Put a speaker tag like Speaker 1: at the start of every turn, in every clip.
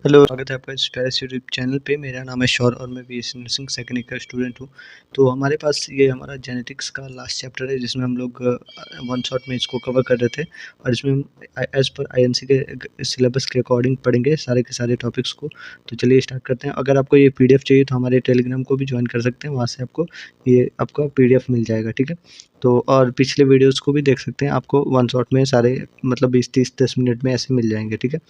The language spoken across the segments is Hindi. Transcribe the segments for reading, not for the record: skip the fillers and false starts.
Speaker 1: हेलो, स्वागत है आपका इस स्टाइलिश यूट्यूब चैनल पे। मेरा नाम है शौर और मैं बीएससी नर्सिंग सेकंड ईयर का स्टूडेंट हूँ। तो हमारे पास ये हमारा जेनेटिक्स का लास्ट चैप्टर है जिसमें हम लोग वन शॉट में इसको कवर कर रहे थे और इसमें हम एज़ पर आईएनसी के सिलेबस के अकॉर्डिंग पढ़ेंगे सारे के सारे टॉपिक्स को। तो चलिए स्टार्ट करते हैं। अगर आपको ये पीडीएफ चाहिए तो हमारे टेलीग्राम को भी ज्वाइन कर सकते हैं, वहाँ से आपको ये आपका पीडीएफ मिल जाएगा, ठीक है। तो और पिछले वीडियोज़ को भी देख सकते हैं, आपको वन शॉट में सारे मतलब 20-30-10 मिनट में ऐसे मिल जाएंगे, ठीक है।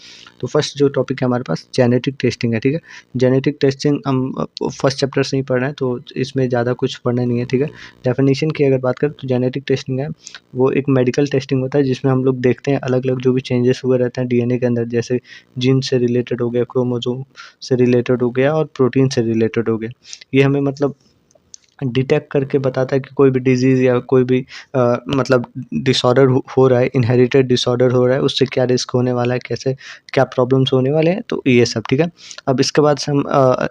Speaker 1: तो फर्स्ट जो टॉपिक है हमारे पास जेनेटिक टेस्टिंग है, ठीक है। जेनेटिक टेस्टिंग हम फर्स्ट चैप्टर से ही पढ़ रहे हैं तो इसमें ज़्यादा कुछ पढ़ना नहीं है, ठीक है। डेफिनेशन की अगर बात करें तो जेनेटिक टेस्टिंग है वो एक मेडिकल टेस्टिंग होता है जिसमें हम लोग देखते हैं अलग अलग जो भी चेंजेस हुए रहते हैं डीएनए के अंदर, जैसे जीन से रिलेटेड हो गया, क्रोमोजोम से रिलेटेड हो गया और प्रोटीन से रिलेटेड हो गया। ये हमें मतलब डिटेक्ट करके बताता है कि कोई भी डिजीज़ या कोई भी मतलब डिसऑर्डर हो रहा है, इनहेरिटेड डिसऑर्डर हो रहा है, उससे क्या रिस्क होने वाला है, कैसे क्या प्रॉब्लम्स होने वाले हैं, तो ये सब, ठीक है। अब इसके बाद से हम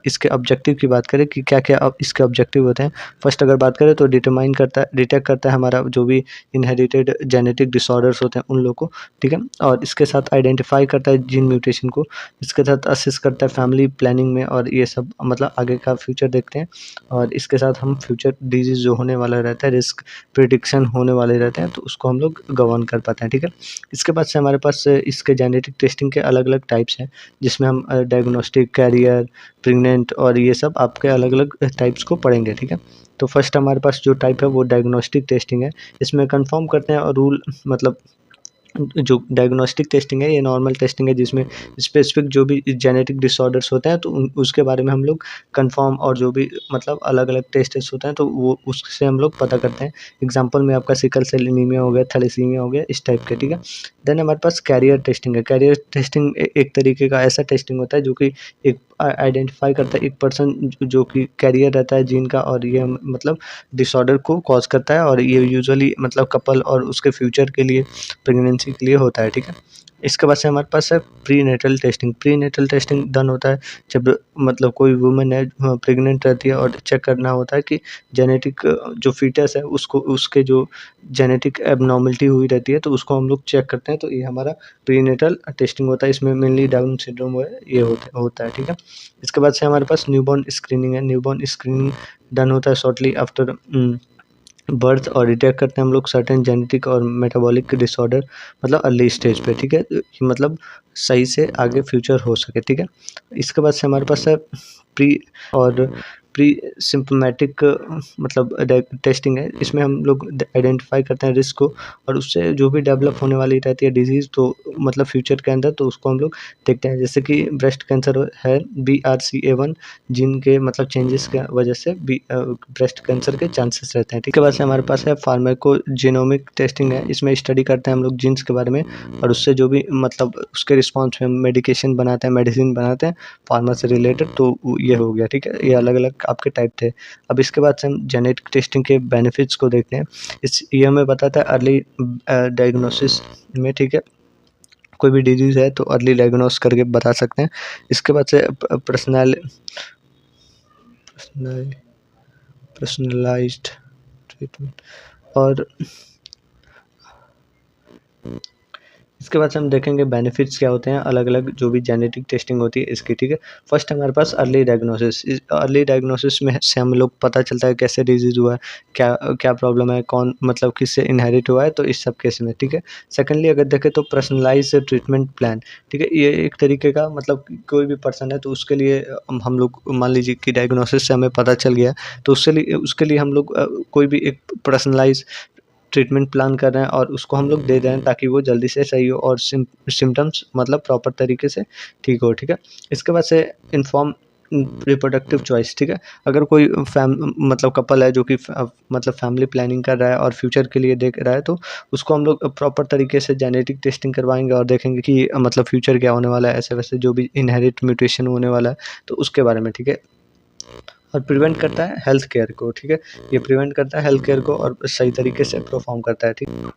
Speaker 1: इसके ऑब्जेक्टिव की बात करें कि क्या-क्या अब इसके ऑब्जेक्टिव होते हैं। फर्स्ट अगर बात करें तो डिटेक्ट करता है हमारा जो भी इनहेरिटेड जेनेटिक डिसऑर्डर्स होते हैं उन लोगों को, ठीक है। और इसके साथ आइडेंटिफ़ाई करता है जीन म्यूटेशन को, इसके साथ असिस्ट करता है फैमिली प्लानिंग में और ये सब मतलब आगे का फ्यूचर देखते हैं। और इसके साथ हम फ्यूचर डिजीज़ जो होने वाला रहता है, रिस्क प्रिडिक्शन होने वाले रहते हैं, तो उसको हम लोग गवर्न कर पाते हैं, ठीक है। इसके बाद से हमारे पास इसके जेनेटिक टेस्टिंग के अलग-अलग टाइप्स हैं, जिसमें हम डायग्नोस्टिक, कैरियर, प्रेग्नेंट और ये सब आपके अलग-अलग टाइप्स को पढ़ेंगे, ठीक है। तो फर्स्ट हमारे पास जो टाइप है वो डायग्नोस्टिक टेस्टिंग है। इसमें कन्फर्म करते हैं और रूल मतलब जो डायग्नोस्टिक टेस्टिंग है ये नॉर्मल टेस्टिंग है जिसमें स्पेसिफिक जो भी जेनेटिक डिसऑर्डर्स होते हैं तो उसके बारे में हम लोग कंफर्म और जो भी मतलब अलग अलग टेस्ट होते हैं तो वो उससे हम लोग पता करते हैं। एग्जांपल में आपका सिकल सेल एनीमिया हो गया, थैलेसीमिया हो गया, इस टाइप के, ठीक है। देन हमारे पास कैरियर टेस्टिंग है। कैरियर टेस्टिंग एक तरीके का ऐसा टेस्टिंग होता है जो कि एक आइडेंटिफाई करता है एक पर्सन जो कि कैरियर रहता है जीन का और ये मतलब डिसऑर्डर को कॉज करता है और ये यूजुअली मतलब कपल और उसके फ्यूचर के लिए प्रेगनेंसी के लिए होता है, ठीक है। इसके बाद से हमारे पास है prenatal testing. Prenatal testing done होता है जब मतलब कोई वुमन है प्रेग्नेंट रहती है और चेक करना होता है कि जेनेटिक जो फीटस है उसको उसके जो जेनेटिक एबनॉर्मलिटी हुई रहती है तो उसको हम लोग चेक करते हैं, तो ये हमारा प्रीनेटल टेस्टिंग होता है। इसमें मेनली डाउन सिंड्रोम है ये होता है, ठीक है। इसके बाद से हमारे पास न्यूबॉर्न स्क्रीनिंग है। न्यूबॉर्न स्क्रीनिंग डन होता है शॉर्टली आफ्टर बर्थ और डिटेक्ट करते हैं हम लोग सर्टेन जेनेटिक और मेटाबॉलिक डिसऑर्डर मतलब अर्ली स्टेज पे, ठीक है। कि मतलब सही से आगे फ्यूचर हो सके, ठीक है। इसके बाद से हमारे पास है प्री और प्री सिम्प्टोमेटिक मतलब टेस्टिंग है। इसमें हम लोग आइडेंटिफाई करते हैं रिस्क को और उससे जो भी डेवलप होने वाली रहती है डिजीज़ तो मतलब फ्यूचर के अंदर तो उसको हम लोग देखते हैं। जैसे कि ब्रेस्ट कैंसर है, BRCA1 जीन के मतलब चेंजेस की वजह से ब्रेस्ट कैंसर के चांसेस रहते हैं, ठीक है। बाद से हमारे पास है फार्माकोजेनोमिक टेस्टिंग है। इसमें स्टडी करते हैं हम लोग जीन्स के बारे में और उससे जो भी मतलब उसके रिस्पॉन्स में मेडिकेशन बनाते हैं, मेडिसिन बनाते हैं फार्मा से रिलेटेड, तो ये हो गया, ठीक है। ये अलग-अलग आपके टाइप थे। अब इसके बाद से हम जेनेटिक टेस्टिंग के बेनिफिट्स को देखते हैं। ये हमें बताता है अर्ली डायग्नोसिस में, ठीक है। कोई भी डिजीज़ है तो अर्ली डायग्नोस करके बता सकते हैं। इसके बाद से पर्सनलाइज्ड ट्रीटमेंट और इसके बाद से हम देखेंगे बेनिफिट्स क्या होते हैं अलग-अलग जो भी जेनेटिक टेस्टिंग होती है इसकी, ठीक है। फर्स्ट हमारे पास अर्ली डायग्नोसिस। इस अर्ली डायग्नोसिस में से हम लोग पता चलता है कैसे डिजीज़ हुआ है, क्या क्या प्रॉब्लम है, कौन मतलब किससे इनहेरिट हुआ है, तो इस सब केस में, ठीक है। सेकंडली अगर देखें तो पर्सनलाइज़्ड ट्रीटमेंट प्लान, ठीक है। ये एक तरीके का मतलब कोई भी पर्सन है तो उसके लिए हम लोग मान लीजिए कि डायग्नोसिस से हमें पता चल गया, तो उसके लिए हम लोग कोई भी एक पर्सनलाइज़ ट्रीटमेंट प्लान कर रहे हैं और उसको हम लोग दे रहे हैं ताकि वो जल्दी से सही हो और सिम्पटम्स मतलब प्रॉपर तरीके से ठीक हो, ठीक है। इसके बाद से इन्फॉर्म रिप्रोडक्टिव चॉइस, ठीक है। अगर कोई मतलब कपल है जो कि मतलब फैमिली प्लानिंग कर रहा है और फ्यूचर के लिए देख रहा है तो उसको हम लोग प्रॉपर तरीके से जेनेटिक टेस्टिंग करवाएँगे और देखेंगे कि मतलब फ्यूचर क्या होने वाला है, ऐसे-वैसे जो भी इनहेरिट म्यूटेशन होने वाला है, तो उसके बारे में, ठीक है। और प्रिवेंट करता है हेल्थ केयर को, ठीक है। ये प्रिवेंट करता है हेल्थ केयर को और सही तरीके से परफॉर्म करता है, ठीक है।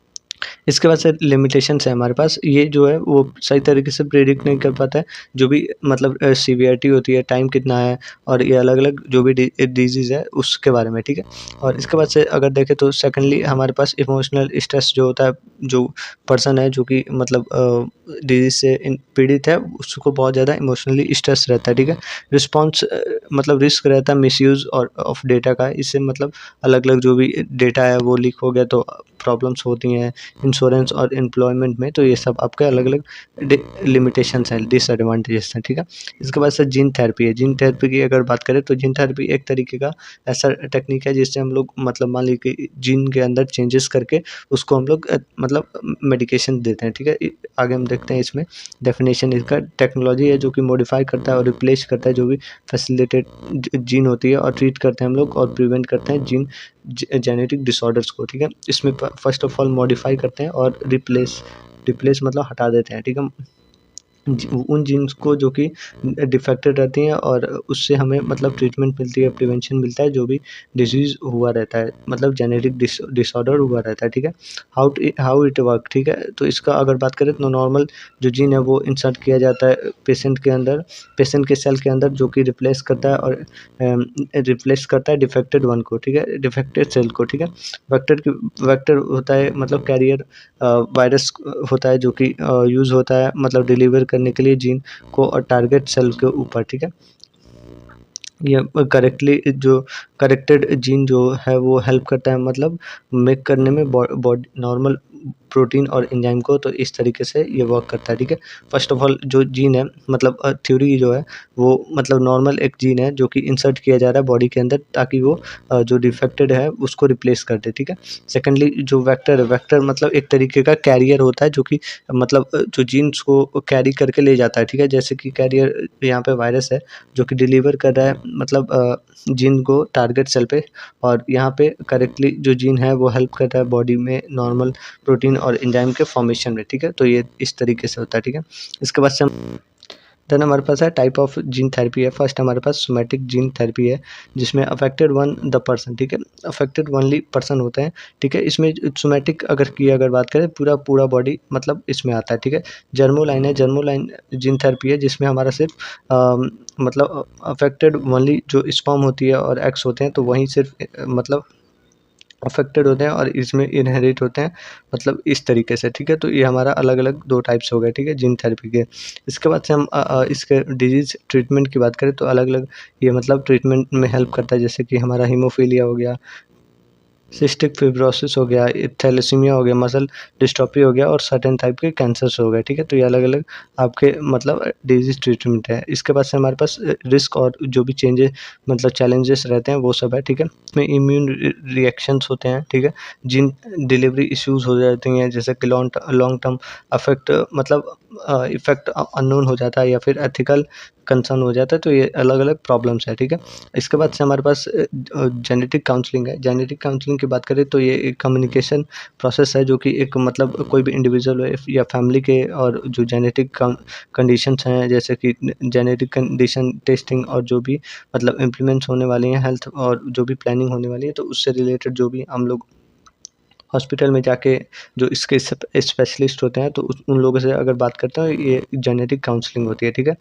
Speaker 1: इसके बाद से लिमिटेशंस है हमारे पास, ये जो है वो सही तरीके से प्रेडिक्ट नहीं कर पाता है, जो भी मतलब सीवियरिटी होती है, टाइम कितना है, और ये अलग-अलग जो भी डिज़ीज़ है उसके बारे में, ठीक है? और इसके बाद से अगर देखें तो सेकंडली हमारे पास इमोशनल स्ट्रेस जो होता है, जो पर्सन है जो कि मतलब डिज़ीज़ से पीड़ित है, उसको बहुत ज़्यादा इमोशनली स्ट्रेस रहता है, ठीक है? रिस्पॉन्स मतलब रिस्क रहता है मिसयूज़ और ऑफ डेटा का, इससे मतलब अलग-अलग जो भी डेटा है वो लीक हो गया तो प्रॉब्लम्स होती हैं इंश्योरेंस और एम्प्लॉयमेंट में, तो ये सब आपके अलग-अलग लिमिटेशंस हैं, डिसएडवांटेजेस हैं, ठीक है? इसके बाद से जीन थेरेपी है। जीन थेरेपी की अगर बात करें तो जीन थेरेपी एक तरीके का ऐसा टेक्निक है जिससे हम लोग मतलब मान लीजिए कि जीन के अंदर चेंजेस करके उसको हम लोग मतलब मेडिकेशन देते हैं, ठीक है? आगे हम देखते हैं इसमें डेफिनेशन इसका। टेक्नोलॉजी है जो कि मॉडिफाई करता है और रिप्लेस करता है जो भी फैसिलिटेट जीन होती है, और ट्रीट करते हैं हम लोग और प्रिवेंट करते हैं जीन जेनेटिक डिसऑर्डर्स को, ठीक है? इसमें फर्स्ट ऑफ ऑल मॉडिफाई करते हैं और रिप्लेस रिप्लेस मतलब हटा देते हैं, ठीक है? उन जीन्स को जो कि डिफेक्टेड रहती हैं, और उससे हमें मतलब ट्रीटमेंट मिलती है, प्रिवेंशन मिलता है, जो भी डिसीज़ हुआ रहता है, मतलब जेनेटिक डिसऑर्डर हुआ रहता है, ठीक है? हाउ इट वर्क, ठीक है? तो इसका अगर बात करें तो नॉर्मल जो जीन है वो इंसर्ट किया जाता है पेशेंट के अंदर, पेशेंट के सेल के अंदर, जो कि रिप्लेस करता है और रिप्लेस करता है डिफेक्टेड वन को, ठीक है? डिफेक्टेड सेल को, ठीक है? वेक्टर होता है मतलब कैरियर वायरस होता है जो कि यूज़ होता है मतलब डिलीवर करने के लिए जीन को और टारगेट सेल के ऊपर, ठीक है? ये करेक्टली जो करेक्टेड जीन जो है वो हेल्प करता है मतलब मेक करने में बॉडी नॉर्मल प्रोटीन और एंजाइम को, तो इस तरीके से ये वर्क करता है, ठीक है? फर्स्ट ऑफ ऑल जो जीन है मतलब थ्योरी जो है वो मतलब नॉर्मल एक जीन है जो कि इंसर्ट किया जा रहा है बॉडी के अंदर, ताकि वो जो डिफेक्टेड है उसको रिप्लेस कर दे, ठीक है? सेकंडली जो वेक्टर है, वेक्टर मतलब एक तरीके का कैरियर होता है जो कि मतलब जो जीन्स को कैरी करके ले जाता है, ठीक है? जैसे कि कैरियर यहाँ पे वायरस है जो कि डिलीवर कर रहा है मतलब जीन को टारगेट सेल पे, और यहाँ पे करेक्टली जो जीन है वो हेल्प करता है बॉडी में नॉर्मल प्रोटीन और एंजाइम के फॉर्मेशन में, ठीक है? तो ये इस तरीके से होता है, ठीक है? इसके बाद से हम देन हमारे पास है टाइप ऑफ जीन थेरेपी है। फर्स्ट हमारे पास सोमैटिक जीन थेरेपी है, जिसमें अफेक्टेड वन द पर्सन, ठीक है? अफेक्टेड ओनली पर्सन होते हैं, ठीक है? इसमें सोमैटिक अगर बात करें पूरा बॉडी मतलब इसमें आता है, ठीक है? जर्मोलाइन है, जर्मोलाइन जीन थेरेपी है जिसमें हमारा सिर्फ मतलब अफेक्टेड ओनली जो स्पर्म होती है और एग्स होते हैं, तो वहीं सिर्फ मतलब अफ़ेक्टेड होते हैं और इसमें इनहेरिट होते हैं, मतलब इस तरीके से, ठीक है? तो ये हमारा अलग-अलग 2 टाइप्स हो गए, ठीक है? जीन थेरेपी के। इसके बाद से हम इसके डिज़ीज़ ट्रीटमेंट की बात करें तो अलग-अलग ये मतलब ट्रीटमेंट में हेल्प करता है, जैसे कि हमारा हीमोफीलिया हो गया, सिस्टिक फिब्रोसिस हो गया, थैलेसीमिया हो गया, मसल डिस्ट्रॉफी हो गया और सर्टेन टाइप के कैंसर्स हो गए, ठीक है? तो ये अलग-अलग आपके मतलब डिज़ीज़ ट्रीटमेंट है। इसके बाद से हमारे पास रिस्क और जो भी मतलब चैलेंजेस रहते हैं वो सब है, ठीक है? इसमें इम्यून रिएक्शंस होते हैं, ठीक है? जीन डिलीवरी इश्यूज़ हो जाती हैं, जैसे कि लॉन्ग टर्म अफ़ेक्ट मतलब इफ़ेक्ट अननोन हो जाता है या फिर एथिकल कंसर्न हो जाता है, तो ये अलग-अलग प्रॉब्लम्स है, ठीक है? इसके बाद से हमारे पास जेनेटिक काउंसलिंग है। जेनेटिक काउंसलिंग की बात करें तो ये एक कम्युनिकेशन प्रोसेस है जो कि एक मतलब कोई भी इंडिविजुअल हो या फैमिली के, और जो जेनेटिक कंडीशंस हैं जैसे कि जेनेटिक कंडीशन टेस्टिंग और जो भी मतलब इम्प्लीमेंट्स होने वाली हैं हेल्थ और जो भी प्लानिंग होने वाली है, तो उससे रिलेटेड जो भी हम लोग हॉस्पिटल में जाके जो इसके स्पेशलिस्ट होते हैं, तो उन लोगों से अगर बात करते हैं, ये जेनेटिक काउंसलिंग होती है, ठीक है?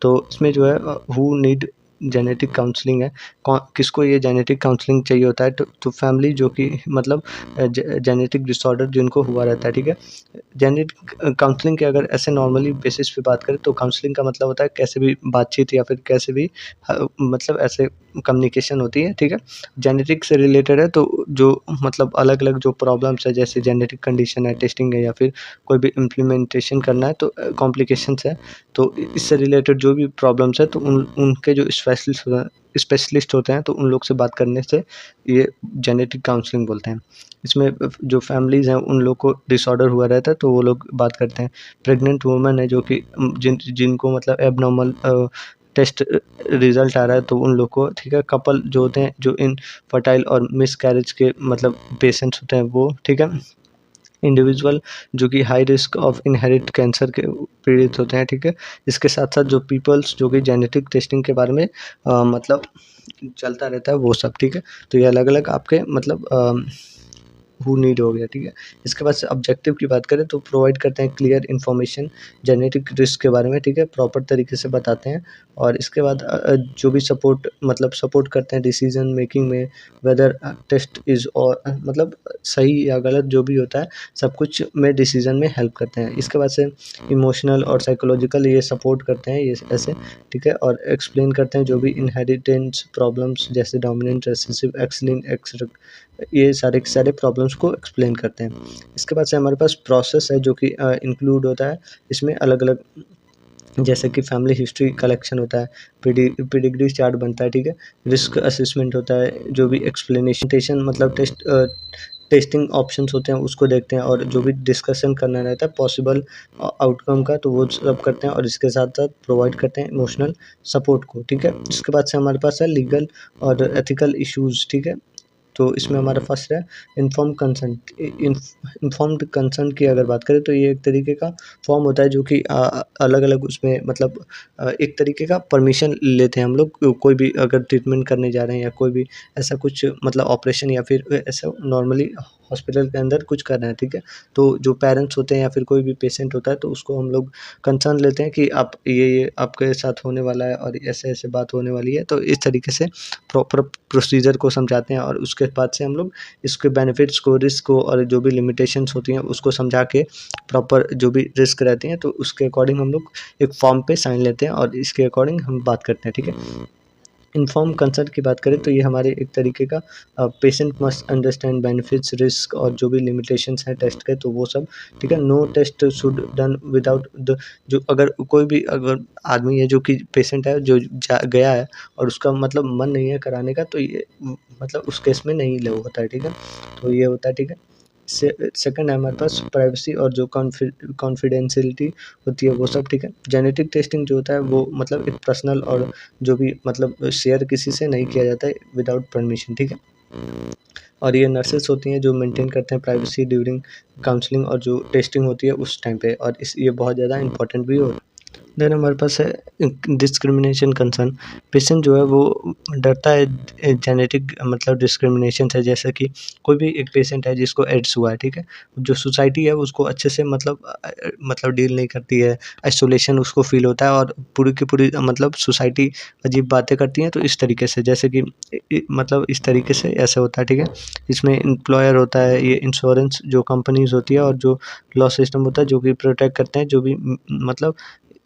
Speaker 1: तो इसमें जो है हू नीड जेनेटिक काउंसलिंग है, कौन किसको ये जेनेटिक काउंसलिंग चाहिए होता है, तो फैमिली जो कि मतलब जेनेटिक डिसऑर्डर जिनको हुआ रहता है, ठीक है? जेनेटिक काउंसलिंग के अगर ऐसे नॉर्मली बेसिस पे बात करें तो काउंसलिंग का मतलब होता है कैसे भी बातचीत या फिर कैसे भी मतलब ऐसे कम्युनिकेशन होती है, ठीक है? जेनेटिक से रिलेटेड है, तो जो मतलब अलग-अलग जो प्रॉब्लम्स है जैसे जेनेटिक कंडीशन है, टेस्टिंग है या फिर कोई भी इम्प्लीमेंटेशन करना है, तो कॉम्प्लिकेशंस है। तो इससे रिलेटेड जो भी प्रॉब्लम्स है तो उनके जो स्पेशलिस्ट होते हैं, तो उन लोग से बात करने से ये जेनेटिक काउंसलिंग बोलते हैं। इसमें जो फैमिलीज़ हैं उन लोग को डिसऑर्डर हुआ रहता है, तो वो लोग बात करते हैं। प्रेग्नेंट वुमन है जो कि जिनको मतलब एब्नॉर्मल टेस्ट रिज़ल्ट आ रहा है, तो उन लोग को, ठीक है? कपल जो होते हैं जो इनफर्टाइल और मिसकैरेज के मतलब पेशेंट्स होते हैं वो, ठीक है? इंडिविजुअल जो कि high risk of inherit cancer के पीड़ित होते हैं, ठीक है? इसके साथ-साथ जो पीपल्स जो कि जेनेटिक टेस्टिंग के बारे में मतलब चलता रहता है वो सब, ठीक है? तो ये अलग-अलग आपके मतलब हु नीड हो गया, ठीक है। इसके बाद से ऑब्जेक्टिव की बात करें तो प्रोवाइड करते हैं क्लियर इन्फॉर्मेशन जेनेटिक रिस्क के बारे में, ठीक है, प्रॉपर तरीके से बताते हैं। और इसके बाद जो भी सपोर्ट मतलब सपोर्ट करते हैं डिसीजन मेकिंग में, वेदर टेस्ट इज़ और मतलब सही या गलत जो भी होता है, सब कुछ में डिसीजन में हेल्प करते हैं। इसके बाद से इमोशनल और साइकोलॉजिकल ये सपोर्ट करते हैं ये ऐसे, ठीक है, और एक्सप्लेन करते हैं जो भी इनहेरिटेंस प्रॉब्लम्स जैसे dominant, recessive, x linked, x, ये सारे के सारे प्रॉब्लम्स को एक्सप्लेन करते हैं। इसके बाद से हमारे पास प्रोसेस है जो कि इंक्लूड होता है इसमें अलग-अलग, जैसे कि फैमिली हिस्ट्री कलेक्शन होता है, पेडिग्री चार्ट बनता है, ठीक है, रिस्क असेसमेंट होता है, जो भी एक्सप्लेनेशन मतलब टेस्टिंग ऑप्शंस होते हैं उसको देखते हैं, और जो भी डिस्कशन करना रहता है पॉसिबल आउटकम का तो वो सब करते हैं, और इसके साथ-साथ प्रोवाइड करते हैं इमोशनल सपोर्ट को, ठीक है। इसके बाद से हमारे पास है लीगल और एथिकल इश्यूज़, ठीक है। तो इसमें हमारा फर्स्ट है इन्फॉर्म कंसेंट। इन्फॉर्म्ड कंसेंट की अगर बात करें तो ये एक तरीके का फॉर्म होता है जो कि अलग-अलग उसमें मतलब एक तरीके का परमिशन लेते हैं हम लोग, कोई भी अगर ट्रीटमेंट करने जा रहे हैं या कोई भी ऐसा कुछ मतलब ऑपरेशन या फिर ऐसा नॉर्मली हॉस्पिटल के अंदर कुछ कर रहे हैं, ठीक है। तो जो पेरेंट्स होते हैं या फिर कोई भी पेशेंट होता है तो उसको हम लोग कंसर्न लेते हैं कि आप ये आपके साथ होने वाला है और ऐसे-ऐसे बात होने वाली है, तो इस तरीके से प्रॉपर प्रोसीजर को समझाते हैं, और उसके बाद से हम लोग इसके बेनिफिट्स को, रिस्क को और जो भी लिमिटेशंस होती हैं उसको समझा के प्रॉपर जो भी रिस्क रहती हैं तो उसके अकॉर्डिंग हम लोग एक फॉर्म पे साइन लेते हैं और इसके अकॉर्डिंग हम बात करते हैं, ठीक है। इन्फॉर्म कंसेंट की बात करें तो ये हमारे एक तरीके का patient must understand benefits, risk और जो भी लिमिटेशंस हैं टेस्ट के तो वो सब, ठीक है। No test should done without the, जो अगर कोई भी अगर आदमी है जो कि पेशेंट है जो गया है और उसका मतलब मन नहीं है कराने का तो ये मतलब उस केस में नहीं लो होता है, ठीक है। तो ये होता है, ठीक है। से सेकंड है हमारे पास प्राइवेसी और जो कॉन्फिडेंशियलिटी होती है वो सब, ठीक है। जेनेटिक टेस्टिंग जो होता है वो मतलब एक पर्सनल और जो भी मतलब शेयर किसी से नहीं किया जाता है विदाउट परमिशन, ठीक है। और ये नर्सेस होती हैं जो मेंटेन करते हैं प्राइवेसी ड्यूरिंग काउंसलिंग और जो टेस्टिंग होती है उस टाइम पे, और इस ये बहुत ज़्यादा इंपॉर्टेंट भी होता है। देन हमारे पास है डिस्क्रिमिनेशन कंसर्न। पेशेंट जो है वो डरता है जेनेटिक मतलब डिस्क्रिमिनेशन से, जैसे कि कोई भी एक पेशेंट है जिसको एड्स हुआ है, ठीक है। जो सोसाइटी है उसको अच्छे से मतलब डील नहीं करती है, आइसोलेशन उसको फ़ील होता है और पूरी की पूरी मतलब सोसाइटी अजीब बातें करती हैं, तो इस तरीके से जैसे कि मतलब इस तरीके से ऐसे होता है, ठीक है। इसमें एम्प्लॉयर होता है, ये इंश्योरेंस जो कंपनीज़ होती है और जो लॉ सिस्टम होता है जो कि प्रोटेक्ट करते हैं जो भी मतलब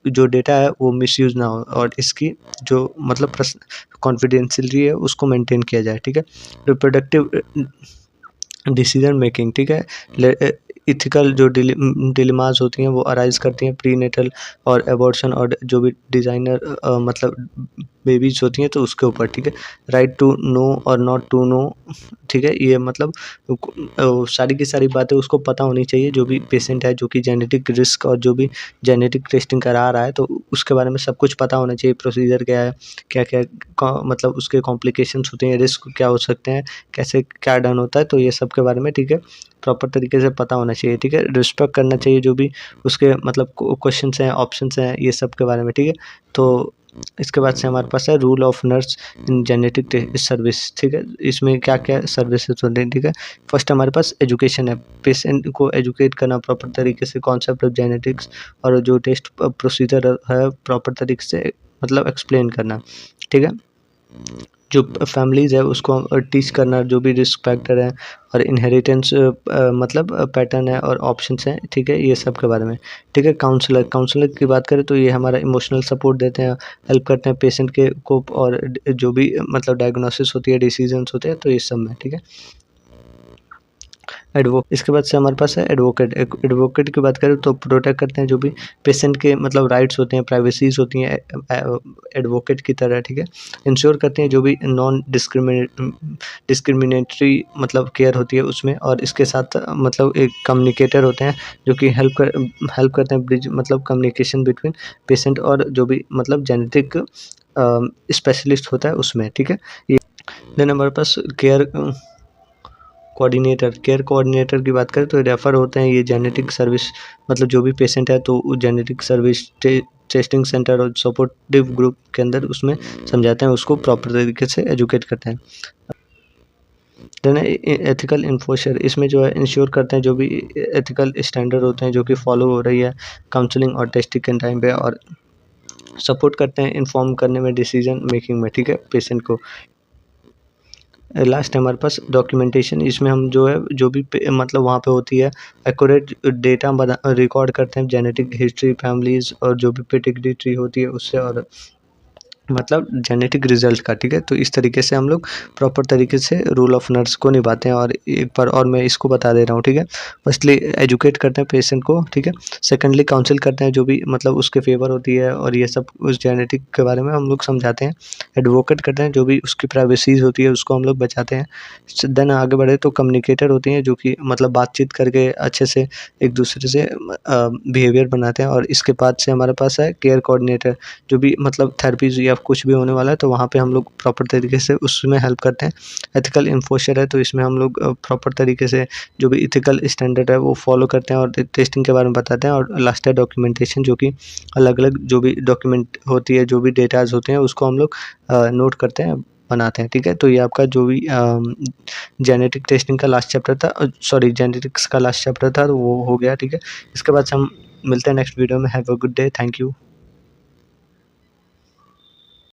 Speaker 1: जो डेटा है वो मिसयूज़ ना हो और इसकी जो मतलब कॉन्फिडेंशियलिटी है उसको मेंटेन किया जाए, ठीक है। रिप्रोडक्टिव डिसीजन मेकिंग, ठीक है। इथिकल जो डिलेमास होती हैं वो अराइज़ करती हैं प्रीनेटल और एबॉर्शन और जो भी डिज़ाइनर मतलब बेबीज़ होती हैं तो उसके ऊपर, ठीक है। राइट टू नो और नॉट टू नो, ठीक है। ये मतलब सारी की सारी बातें उसको पता होनी चाहिए जो भी पेशेंट है जो कि जेनेटिक रिस्क और जो भी जेनेटिक टेस्टिंग करा रहा है तो उसके बारे में सब कुछ पता होना चाहिए, प्रोसीजर क्या है, क्या-क्या मतलब उसके कॉम्प्लिकेशंस होते हैं, रिस्क क्या हो सकते हैं, कैसे क्या डन होता है, तो ये सब के बारे में, ठीक है, प्रॉपर तरीके से पता होना चाहिए, ठीक है। रिस्पेक्ट करना चाहिए जो भी उसके मतलब क्वेश्चंस हैं, ऑप्शंस हैं, ये सब के बारे में, ठीक है। तो इसके बाद से हमारे पास है rule of nurse in genetic service, ठीक है। इसमें क्या-क्या सर्विसेज होते हैं, ठीक है। फर्स्ट हमारे पास एजुकेशन है, पेशेंट को एजुकेट करना प्रॉपर तरीके से कॉन्सेप्ट ऑफ जेनेटिक्स और जो टेस्ट प्रोसीजर है प्रॉपर तरीके से मतलब एक्सप्लेन करना, ठीक है। जो फैमिलीज़ है उसको टीच करना जो भी रिस्क फैक्टर है और इनहेरिटेंस मतलब पैटर्न है और ऑप्शंस हैं, ठीक है, ये सब के बारे में, ठीक है। काउंसलर की बात करें तो ये हमारा इमोशनल सपोर्ट देते हैं, हेल्प करते हैं पेशेंट के को और जो भी मतलब डायग्नोसिस होती है, डिसीजंस होते हैं, तो इस सब में, ठीक है। इसके बाद से हमारे पास है एडवोकेट। एडवोकेट की बात करें तो प्रोटेक्ट करते हैं जो भी पेशेंट के मतलब राइट्स होते हैं, प्राइवेसीज़ होती हैं एडवोकेट की तरह, ठीक है। इंश्योर करते हैं जो भी नॉन डिस्क्रिमिनेटरी मतलब केयर होती है उसमें, और इसके साथ मतलब एक कम्युनिकेटर होते हैं जो कि हेल्प करते हैं ब्रिज मतलब कम्युनिकेशन बिटवीन पेशेंट और जो भी मतलब जेनेटिक स्पेशलिस्ट होता है उसमें, ठीक है। ये देन हमारे पास केयर कोऑर्डिनेटर की बात करें तो रेफ़र होते हैं ये जेनेटिक सर्विस मतलब जो भी पेशेंट है तो जेनेटिक सर्विस टेस्टिंग सेंटर और सपोर्टिव ग्रुप के अंदर उसमें समझाते हैं, उसको प्रॉपर तरीके से एजुकेट करते हैं। देन एथिकल इन्फोर्सर, इसमें जो है इंश्योर करते हैं जो भी एथिकल स्टैंडर्ड होते हैं जो कि फॉलो हो रही है काउंसलिंग और टेस्टिंग के टाइम पे, और सपोर्ट करते हैं इन्फॉर्म करने में, डिसीजन मेकिंग में, ठीक है, पेशेंट को। लास्ट है हमारे पास डॉक्यूमेंटेशन, इसमें हम जो है जो भी मतलब वहाँ पे होती है एक्यूरेट डेटा बना रिकॉर्ड करते हैं, जेनेटिक हिस्ट्री, फैमिलीज़ और जो भी पेडिग्री ट्री होती है उससे, और मतलब जेनेटिक रिजल्ट का, ठीक है। तो इस तरीके से हम लोग प्रॉपर तरीके से रूल ऑफ नर्स को निभाते हैं। और एक बार और मैं इसको बता दे रहा हूँ, ठीक है। फर्स्टली एजुकेट करते हैं पेशेंट को, ठीक है। सेकेंडली काउंसिल करते हैं जो भी मतलब उसके फेवर होती है, और ये सब उस जेनेटिक के बारे में हम लोग समझाते हैं। एडवोकेट करते हैं, जो भी उसकी प्राइवेसीज होती है उसको हम लोग बचाते हैं। देन आगे बढ़े तो कम्युनिकेटर होती हैं जो कि मतलब बातचीत करके अच्छे से एक दूसरे से बिहेवियर बनाते हैं। और इसके बाद से हमारे पास है केयर कोऑर्डिनेटर, जो भी मतलब थेरेपीज़ या कुछ भी होने वाला है तो वहाँ पे हम लोग प्रॉपर तरीके से उसमें हेल्प करते हैं। एथिकल इन्फोर्सर है तो इसमें हम लोग प्रॉपर तरीके से जो भी एथिकल स्टैंडर्ड है वो फॉलो करते हैं और टेस्टिंग के बारे में बताते हैं। और लास्ट है डॉक्यूमेंटेशन, जो कि अलग-अलग जो भी डॉक्यूमेंट होती है, जो भी डेटाज़ होते हैं उसको हम लोग नोट करते हैं, बनाते हैं, ठीक है। तो ये आपका जो भी जेनेटिक टेस्टिंग का लास्ट चैप्टर था, सॉरी जेनेटिक्स का लास्ट चैप्टर था, तो वो हो गया, ठीक है। इसके बाद से हम मिलते हैं नेक्स्ट वीडियो में। Have a good day, thank you.